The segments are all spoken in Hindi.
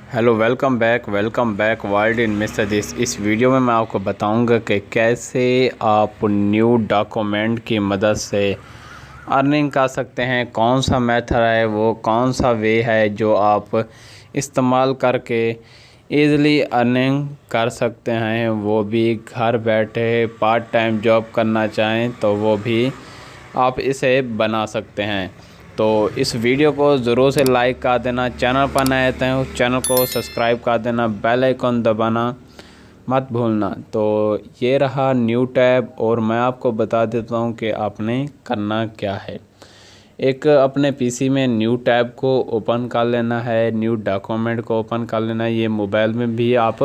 Hello, welcome back world in mister this. इस वीडियो में मैं आपको बताऊंगा कि कैसे आप न्यू डॉक्यूमेंट की मदद से अर्निंग कर सकते हैं। कौन सा मेथड है, वो कौन सा वे है जो आप इस्तेमाल करके ईज़िली अर्निंग कर सकते हैं, वो भी घर बैठे। पार्ट टाइम जॉब करना चाहें तो वो भी आप इसे बना सकते हैं। तो इस वीडियो को ज़रूर से लाइक कर देना, चैनल पर नए आते हैं उस चैनल को सब्सक्राइब कर देना, बेल आइकन दबाना मत भूलना। तो ये रहा न्यू टैब और मैं आपको बता देता हूँ कि आपने करना क्या है। एक अपने पीसी में न्यू टैब को ओपन कर लेना है, न्यू डॉक्यूमेंट को ओपन कर लेना है। ये मोबाइल में भी आप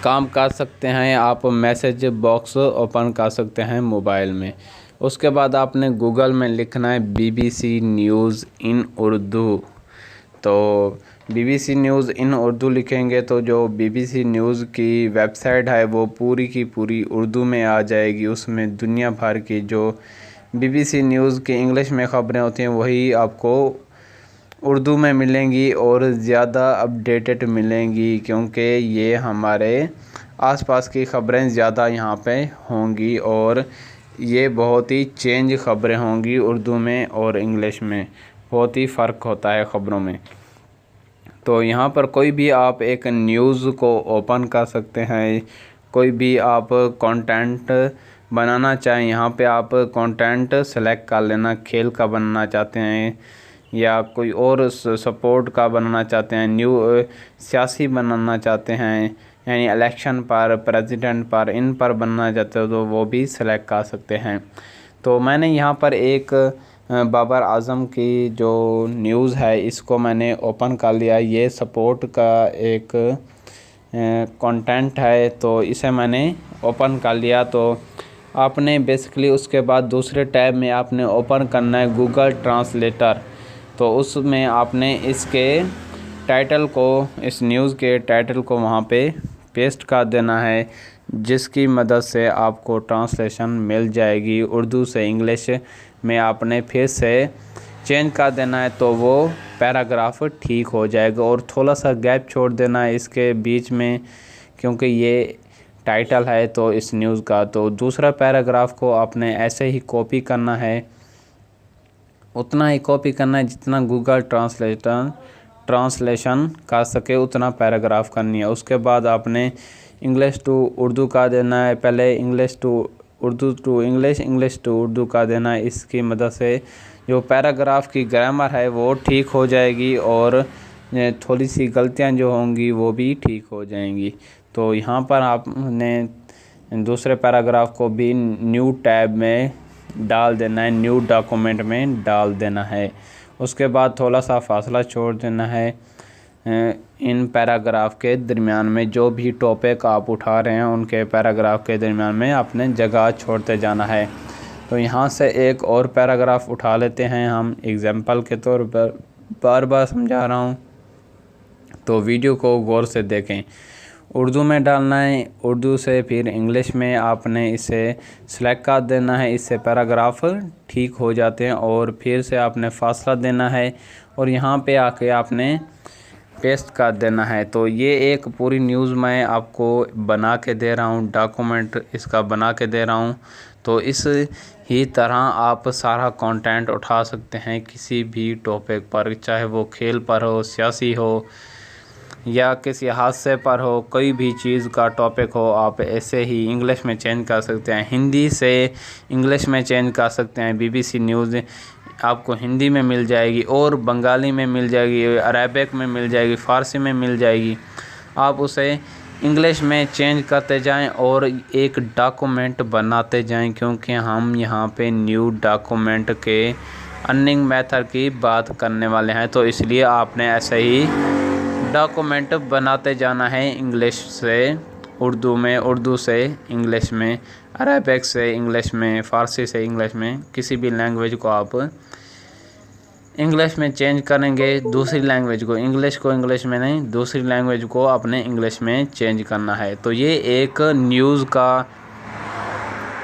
काम कर सकते हैं, आप मैसेज बॉक्स ओपन कर सकते हैं मोबाइल में। उसके बाद आपने गूगल में लिखना है BBC न्यूज़ इन उर्दू। तो BBC न्यूज़ इन उर्दू लिखेंगे तो जो BBC न्यूज़ की वेबसाइट है वो पूरी की पूरी उर्दू में आ जाएगी। उसमें दुनिया भर की जो BBC न्यूज़ की इंग्लिश में ख़बरें होती हैं वही आपको उर्दू में मिलेंगी और ज़्यादा अपडेटेड मिलेंगी, क्योंकि ये हमारे आसपास की ख़बरें ज़्यादा यहाँ पे होंगी और ये बहुत ही चेंज ख़बरें होंगी। उर्दू में और इंग्लिश में बहुत ही फ़र्क होता है ख़बरों में। तो यहाँ पर कोई भी आप एक न्यूज़ को ओपन कर सकते हैं। कोई भी आप कंटेंट बनाना चाहें, यहाँ पे आप कंटेंट सेलेक्ट कर लेना। खेल का बनाना चाहते हैं या कोई और सपोर्ट का बनाना चाहते हैं, न्यू सियासी बनाना चाहते हैं, यानी इलेक्शन पर, प्रेसिडेंट पर, इन पर बनना चाहते हो तो वो भी सेलेक्ट कर सकते हैं। तो मैंने यहाँ पर एक बाबर आज़म की जो न्यूज़ है इसको मैंने ओपन कर लिया। ये सपोर्ट का एक कंटेंट है तो इसे मैंने ओपन कर लिया। तो आपने बेसिकली उसके बाद दूसरे टैब में आपने ओपन करना है गूगल ट्रांसलेटर। तो उसमें आपने इसके टाइटल को, इस न्यूज़ के टाइटल को वहाँ पे पेस्ट कर देना है, जिसकी मदद से आपको ट्रांसलेशन मिल जाएगी। उर्दू से इंग्लिश में आपने फिर से चेंज कर देना है तो वो पैराग्राफ ठीक हो जाएगा। और थोड़ा सा गैप छोड़ देना है इसके बीच में, क्योंकि ये टाइटल है तो इस न्यूज़ का। तो दूसरा पैराग्राफ को आपने ऐसे ही कॉपी करना है, उतना ही कॉपी करना है जितना गूगल ट्रांसलेशन कर सके उतना पैराग्राफ करनी है। उसके बाद आपने इंग्लिश टू उर्दू का देना है। पहले English to Urdu to English, English to Urdu का देना है। इसकी मदद से जो पैराग्राफ की ग्रामर है वो ठीक हो जाएगी और थोड़ी सी गलतियां जो होंगी वो भी ठीक हो जाएंगी। तो यहाँ पर आपने दूसरे पैराग्राफ को भी न्यू टैब में डाल देना है, न्यू डॉक्यूमेंट में डाल देना है। उसके बाद थोड़ा सा फासला छोड़ देना है इन पैराग्राफ के दरमियान में। जो भी टॉपिक आप उठा रहे हैं उनके पैराग्राफ के दरमियान में आपने जगह छोड़ते जाना है। तो यहाँ से एक और पैराग्राफ उठा लेते हैं हम एग्जाम्पल के तौर पर, बार बार समझा रहा हूँ तो वीडियो को गौर से देखें। उर्दू में डालना है, उर्दू से फिर इंग्लिश में आपने इसे सेलेक्ट कर देना है। इससे पैराग्राफ ठीक हो जाते हैं और फिर से आपने फासला देना है और यहाँ पे आके आपने पेस्ट कर देना है। तो ये एक पूरी न्यूज़ मैं आपको बना के दे रहा हूँ, डॉक्यूमेंट इसका बना के दे रहा हूँ। तो इस ही तरह आप सारा कंटेंट उठा सकते हैं किसी भी टॉपिक पर, चाहे वो खेल पर हो, सियासी हो या किसी हादसे पर हो, कोई भी चीज़ का टॉपिक हो, आप ऐसे ही इंग्लिश में चेंज कर सकते हैं, हिंदी से इंग्लिश में चेंज कर सकते हैं। BBC न्यूज़ आपको हिंदी में मिल जाएगी और बंगाली में मिल जाएगी, अरबिक में मिल जाएगी, फ़ारसी में मिल जाएगी। आप उसे इंग्लिश में चेंज करते जाएं और एक डॉक्यूमेंट बनाते जाएं, क्योंकि हम यहाँ पे न्यू डॉक्यूमेंट के अर्निंग मेथड की बात करने वाले हैं। तो इसलिए आपने ऐसे ही डॉक्यूमेंट बनाते जाना है, इंग्लिश से उर्दू में, उर्दू से इंग्लिश में, अरबिक से इंग्लिश में, फ़ारसी से इंग्लिश में। किसी भी लैंग्वेज को आप इंग्लिश में चेंज करेंगे, दूसरी लैंग्वेज को इंग्लिश में नहीं, दूसरी लैंग्वेज को अपने इंग्लिश में चेंज करना है। तो ये एक न्यूज़ का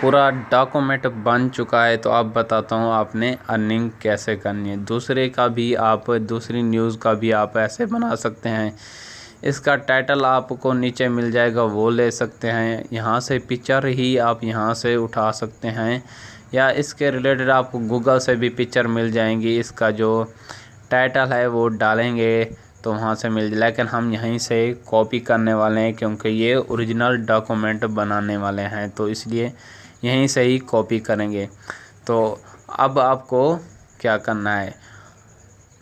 पूरा डॉक्यूमेंट बन चुका है। तो अब बताता हूँ आपने अर्निंग कैसे करनी है। दूसरे का भी आप दूसरी न्यूज़ का भी आप ऐसे बना सकते हैं। इसका टाइटल आपको नीचे मिल जाएगा, वो ले सकते हैं। यहाँ से पिक्चर ही आप यहाँ से उठा सकते हैं, या इसके रिलेटेड आपको गूगल से भी पिक्चर मिल जाएंगी। इसका जो टाइटल है वो डालेंगे तो वहाँ से मिल जाए, लेकिन हम यहीं से कॉपी करने वाले हैं क्योंकि ये ओरिजिनल डॉक्यूमेंट बनाने वाले हैं, तो इसलिए यहीं से ही कॉपी करेंगे। तो अब आपको क्या करना है,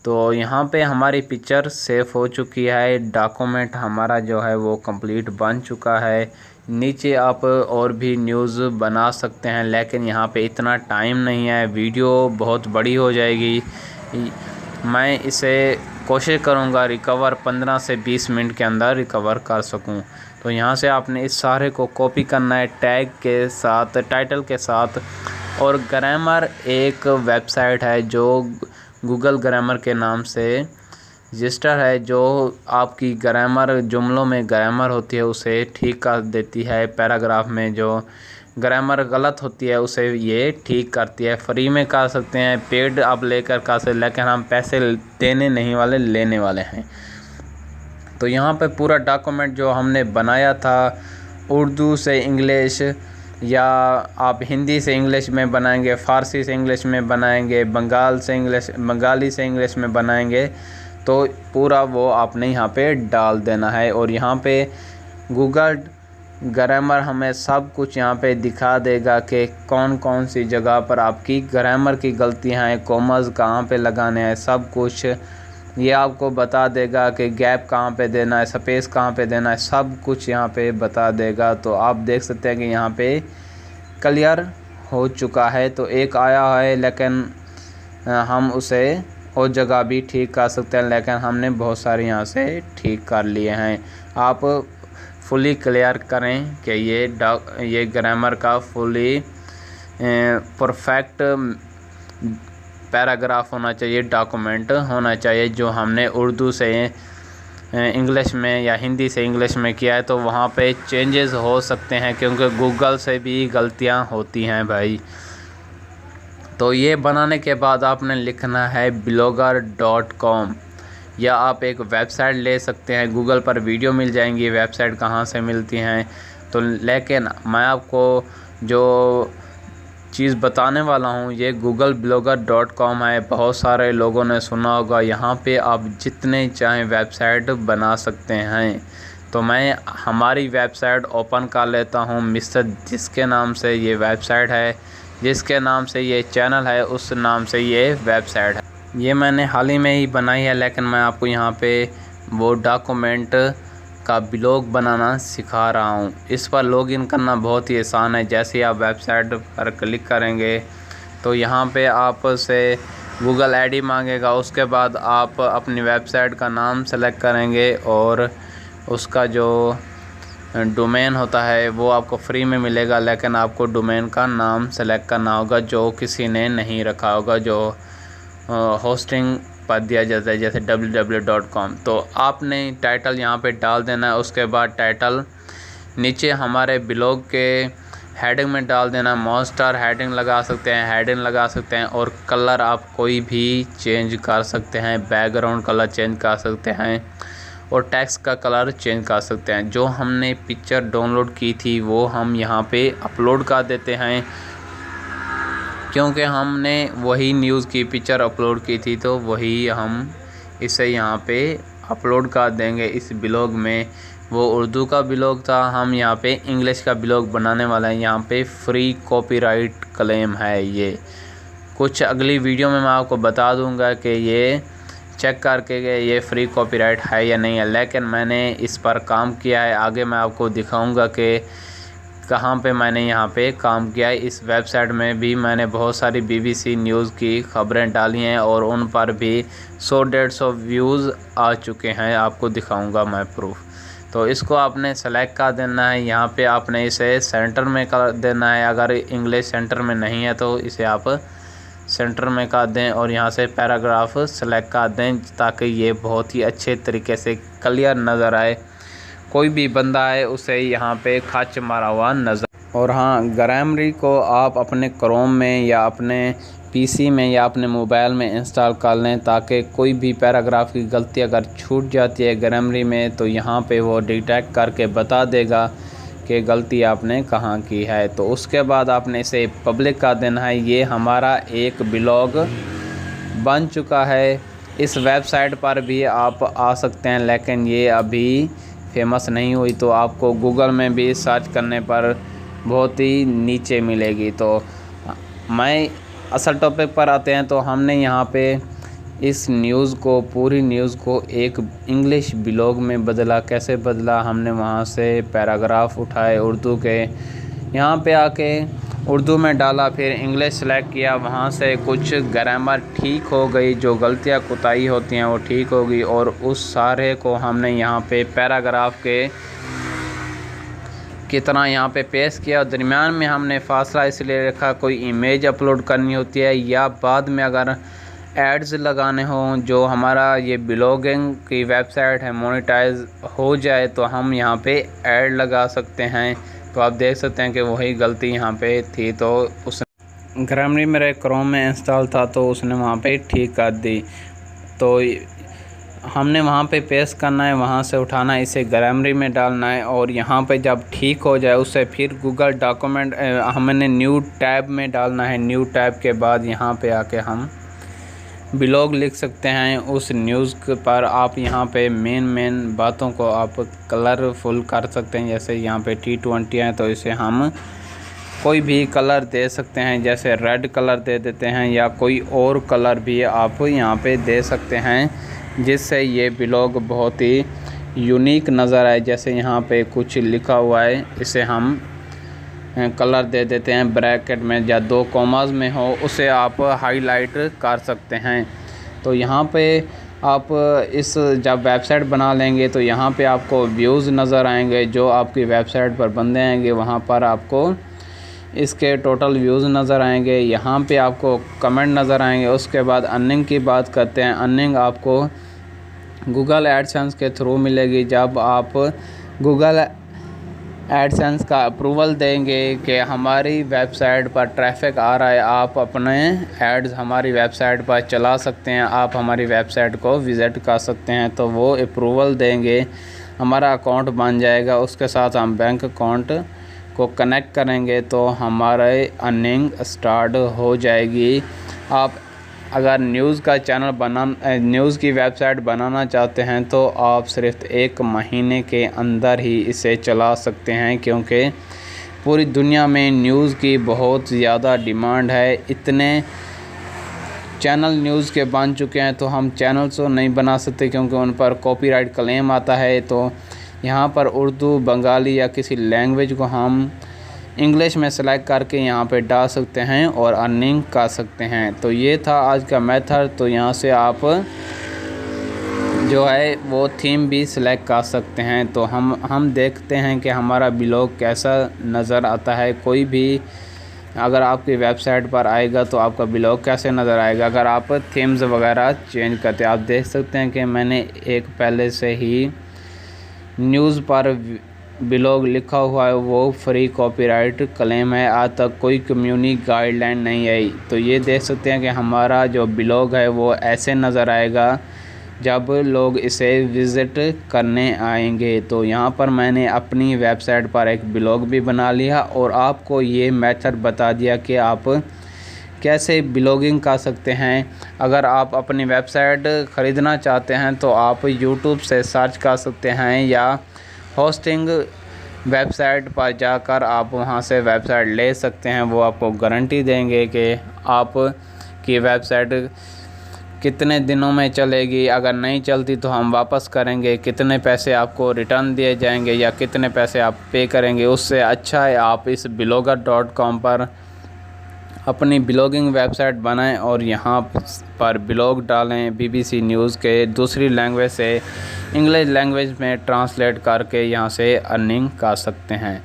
तो यहाँ पे हमारी पिक्चर सेव हो चुकी है, डॉक्यूमेंट हमारा जो है वो कंप्लीट बन चुका है। नीचे आप और भी न्यूज़ बना सकते हैं, लेकिन यहाँ पे इतना टाइम नहीं है, वीडियो बहुत बड़ी हो जाएगी। मैं इसे कोशिश करूँगा रिकवर 15 से 20 मिनट के अंदर रिकवर कर सकूँ। तो यहाँ से आपने इस सारे को कॉपी करना है टैग के साथ, टाइटल के साथ। और ग्रामर एक वेबसाइट है जो गूगल ग्रामर के नाम से रजिस्टर है, जो आपकी ग्रामर, जुमलों में ग्रामर होती है उसे ठीक कर देती है। पैराग्राफ में जो ग्रामर गलत होती है उसे ये ठीक करती है। फ्री में कर सकते हैं, पेड आप लेकर कर सकते, लेकिन हम पैसे देने नहीं वाले, लेने वाले हैं। तो यहाँ पे पूरा डॉक्यूमेंट जो हमने बनाया था, उर्दू से इंग्लिश, या आप हिंदी से इंग्लिश में बनाएंगे, फ़ारसी से इंग्लिश में बनाएंगे, बंगाली से इंग्लिश में बनाएंगे, तो पूरा वो आपने यहाँ पे डाल देना है। और यहाँ पे गूगल ग्रामर हमें सब कुछ यहाँ पे दिखा देगा कि कौन कौन सी जगह पर आपकी ग्रामर की गलतियाँ हैं, कॉमास कहाँ पे लगाने हैं, सब कुछ ये आपको बता देगा कि गैप कहाँ पे देना है, स्पेस कहाँ पे देना है, सब कुछ यहाँ पे बता देगा। तो आप देख सकते हैं कि यहाँ पे क्लियर हो चुका है। तो एक आया है, लेकिन हम उसे और जगह भी ठीक कर सकते हैं, लेकिन हमने बहुत सारे यहाँ से ठीक कर लिए हैं। आप फुली क्लियर करें कि ये ग्रामर का फुली परफेक्ट पैराग्राफ होना चाहिए, डॉक्यूमेंट होना चाहिए। जो हमने उर्दू से इंग्लिश में या हिंदी से इंग्लिश में किया है, तो वहाँ पे चेंजेस हो सकते हैं क्योंकि गूगल से भी गलतियाँ होती हैं भाई। तो ये बनाने के बाद आपने लिखना है blogger.com, या आप एक वेबसाइट ले सकते हैं, गूगल पर वीडियो मिल जाएंगी वेबसाइट कहाँ से मिलती हैं। तो लेकिन मैं आपको जो चीज़ बताने वाला हूँ ये blogger.com है। बहुत सारे लोगों ने सुना होगा, यहाँ पे आप जितने चाहें वेबसाइट बना सकते हैं। तो मैं हमारी वेबसाइट ओपन कर लेता हूँ, मिस्टर जिसके नाम से ये वेबसाइट है, जिसके नाम से ये चैनल है, उस नाम से ये वेबसाइट है। ये मैंने हाल ही में ही बनाई है, लेकिन मैं आपको यहाँ पे वो डॉक्यूमेंट का ब्लॉग बनाना सिखा रहा हूँ। इस पर लॉगिन करना बहुत ही आसान है। जैसे ही आप वेबसाइट पर क्लिक करेंगे तो यहाँ पे आपसे गूगल आईडी मांगेगा। उसके बाद आप अपनी वेबसाइट का नाम सेलेक्ट करेंगे और उसका जो डोमेन होता है वो आपको फ्री में मिलेगा, लेकिन आपको डोमेन का नाम सेलेक्ट करना होगा जो किसी ने नहीं रखा होगा, जो होस्टिंग पर दिया जाता है, जैसे www.com। तो आपने टाइटल यहाँ पे डाल देना है। उसके बाद टाइटल नीचे हमारे ब्लॉग के हेडिंग में डाल देना। मॉन्स्टर हेडिंग लगा सकते हैं, हेडिंग लगा सकते हैं, और कलर आप कोई भी चेंज कर सकते हैं, बैकग्राउंड कलर चेंज कर सकते हैं, और टेक्स्ट का कलर चेंज कर सकते हैं। जो हमने पिक्चर डाउनलोड की थी वो हम यहाँ पे अपलोड कर देते हैं, क्योंकि हमने वही न्यूज़ की पिक्चर अपलोड की थी, तो वही हम इसे यहाँ पे अपलोड कर देंगे इस ब्लॉग में। वो उर्दू का ब्लॉग था, हम यहाँ पे इंग्लिश का ब्लॉग बनाने वाला है। यहाँ पे फ्री कॉपीराइट क्लेम है। ये कुछ अगली वीडियो में मैं आपको बता दूंगा कि ये चेक करके ये फ्री कॉपीराइट है या नहीं है, लेकिन मैंने इस पर काम किया है। आगे मैं आपको दिखाऊंगा कि कहाँ पे मैंने यहाँ पे काम किया है। इस वेबसाइट में भी मैंने बहुत सारी BBC न्यूज़ की खबरें डाली हैं और उन पर भी 100-150 व्यूज़ आ चुके हैं। आपको दिखाऊंगा मैं प्रूफ। तो इसको आपने सेलेक्ट कर देना है। यहाँ पे आपने इसे सेंटर में कर देना है। अगर इंग्लिश सेंटर में नहीं है तो इसे आप सेंटर में कर दें और यहाँ से पैराग्राफ सेलेक्ट कर दें, ताकि ये बहुत ही अच्छे तरीके से क्लियर नज़र आए। कोई भी बंदा है उसे यहाँ पे खच मारा हुआ नज़र। और हाँ, ग्रामरी को आप अपने क्रोम में या अपने पीसी में या अपने मोबाइल में इंस्टॉल कर लें, ताकि कोई भी पैराग्राफ की गलती अगर छूट जाती है ग्रामरी में तो यहाँ पे वो डिटेक्ट करके बता देगा कि गलती आपने कहाँ की है। तो उसके बाद आपने इसे पब्लिक कर देना है। ये हमारा एक ब्लॉग बन चुका है। इस वेबसाइट पर भी आप आ सकते हैं, लेकिन ये अभी फेमस नहीं हुई, तो आपको गूगल में भी सर्च करने पर बहुत ही नीचे मिलेगी। तो मैं असल टॉपिक पर आते हैं। तो हमने यहाँ पे इस न्यूज़ को, पूरी न्यूज़ को एक इंग्लिश ब्लॉग में बदला। कैसे बदला? हमने वहाँ से पैराग्राफ उठाए उर्दू के, यहाँ पे आके उर्दू में डाला, फिर इंग्लिश सेलेक्ट किया। वहाँ से कुछ ग्रामर ठीक हो गई, जो गलतियाँ कोताही होती हैं वो ठीक हो गई, और उस सारे को हमने यहाँ पे पैराग्राफ के कितना यहाँ पे पेश किया। और दरमियान में हमने फासला इसलिए रखा, कोई इमेज अपलोड करनी होती है या बाद में अगर एड्स लगाने हों, जो हमारा ये ब्लॉगिंग की वेबसाइट है मोनेटाइज हो जाए तो हम यहाँ पे ऐड लगा सकते हैं। तो आप देख सकते हैं कि वही गलती यहाँ पे थी, तो उस ग्रामरी मेरे क्रोम में इंस्टॉल था तो उसने वहाँ पे ठीक कर दी। तो हमने वहाँ पे पेस्ट करना है, वहाँ से उठाना है, इसे ग्रामरी में डालना है, और यहाँ पे जब ठीक हो जाए उससे फिर गूगल डॉक्यूमेंट हमने न्यू टैब में डालना है। न्यू टैब के बाद यहाँ पे आके हम ब्लॉग लिख सकते हैं। उस न्यूज़ पर आप यहाँ पे मेन बातों को आप कलरफुल कर सकते हैं। जैसे यहाँ पे T20 है तो इसे हम कोई भी कलर दे सकते हैं, जैसे रेड कलर दे देते हैं, या कोई और कलर भी आप यहाँ पे दे सकते हैं, जिससे ये ब्लॉग बहुत ही यूनिक नज़र आए। जैसे यहाँ पे कुछ लिखा हुआ है, इसे हम कलर दे देते हैं ब्रैकेट में, या 2 कॉमास में हो उसे आप हाईलाइट कर सकते हैं। तो यहाँ पे आप इस जब वेबसाइट बना लेंगे तो यहाँ पे आपको व्यूज़ नज़र आएंगे, जो आपकी वेबसाइट पर बंदे आएंगे वहाँ पर आपको इसके टोटल व्यूज़ नज़र आएंगे। यहाँ पे आपको कमेंट नज़र आएंगे। उसके बाद अर्निंग की बात करते हैं। अर्निंग आपको गूगल एडसेंस के थ्रू मिलेगी। जब आप गूगल एडसेंस का अप्रूवल देंगे कि हमारी वेबसाइट पर ट्रैफिक आ रहा है, आप अपने एड्स हमारी वेबसाइट पर चला सकते हैं, आप हमारी वेबसाइट को विज़िट कर सकते हैं, तो वो अप्रूवल देंगे, हमारा अकाउंट बन जाएगा। उसके साथ हम बैंक अकाउंट को कनेक्ट करेंगे तो हमारे अर्निंग स्टार्ट हो जाएगी। आप अगर न्यूज़ का चैनल न्यूज़ की वेबसाइट बनाना चाहते हैं तो आप सिर्फ 1 महीने के अंदर ही इसे चला सकते हैं, क्योंकि पूरी दुनिया में न्यूज़ की बहुत ज़्यादा डिमांड है। इतने चैनल न्यूज़ के बन चुके हैं, तो हम चैनल तो नहीं बना सकते क्योंकि उन पर कॉपीराइट क्लेम आता है। तो यहाँ पर उर्दू, बंगाली या किसी लैंग्वेज को हम इंग्लिश में सेलेक्ट करके यहाँ पे डाल सकते हैं और अर्निंग कर सकते हैं। तो ये था आज का मेथड। तो यहाँ से आप जो है वो थीम भी सिलेक्ट कर सकते हैं। तो हम देखते हैं कि हमारा ब्लॉग कैसा नज़र आता है। कोई भी अगर आपकी वेबसाइट पर आएगा तो आपका ब्लॉग कैसे नज़र आएगा अगर आप थीम्स वगैरह चेंज करते हैं। आप देख सकते हैं कि मैंने एक पहले से ही न्यूज़ पर ब्लॉग लिखा हुआ है, वो फ्री कॉपीराइट क्लेम है, आज तक कोई कम्युनिटी गाइडलाइन नहीं आई। तो ये देख सकते हैं कि हमारा जो ब्लॉग है वो ऐसे नज़र आएगा जब लोग इसे विज़िट करने आएंगे। तो यहाँ पर मैंने अपनी वेबसाइट पर एक ब्लॉग भी बना लिया और आपको ये मेथड बता दिया कि आप कैसे ब्लॉगिंग कर सकते हैं। अगर आप अपनी वेबसाइट ख़रीदना चाहते हैं तो आप यूट्यूब से सर्च कर सकते हैं, या होस्टिंग वेबसाइट पर जाकर आप वहां से वेबसाइट ले सकते हैं। वो आपको गारंटी देंगे कि आपकी वेबसाइट कितने दिनों में चलेगी, अगर नहीं चलती तो हम वापस करेंगे, कितने पैसे आपको रिटर्न दिए जाएंगे या कितने पैसे आप पे करेंगे। उससे अच्छा है आप इस blogger.com पर अपनी ब्लॉगिंग वेबसाइट बनाएं और यहाँ पर ब्लॉग डालें, BBC न्यूज़ के दूसरी लैंग्वेज से इंग्लिश लैंग्वेज में ट्रांसलेट करके यहाँ से अर्निंग कर सकते हैं।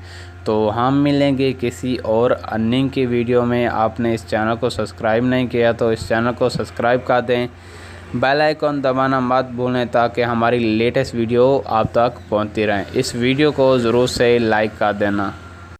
तो हम मिलेंगे किसी और अर्निंग की वीडियो में। आपने इस चैनल को सब्सक्राइब नहीं किया तो इस चैनल को सब्सक्राइब कर दें, बेल आइकन दबाना मत भूलें ताकि हमारी लेटेस्ट वीडियो आप तक पहुँचती रहें। इस वीडियो को ज़रूर से लाइक कर देना।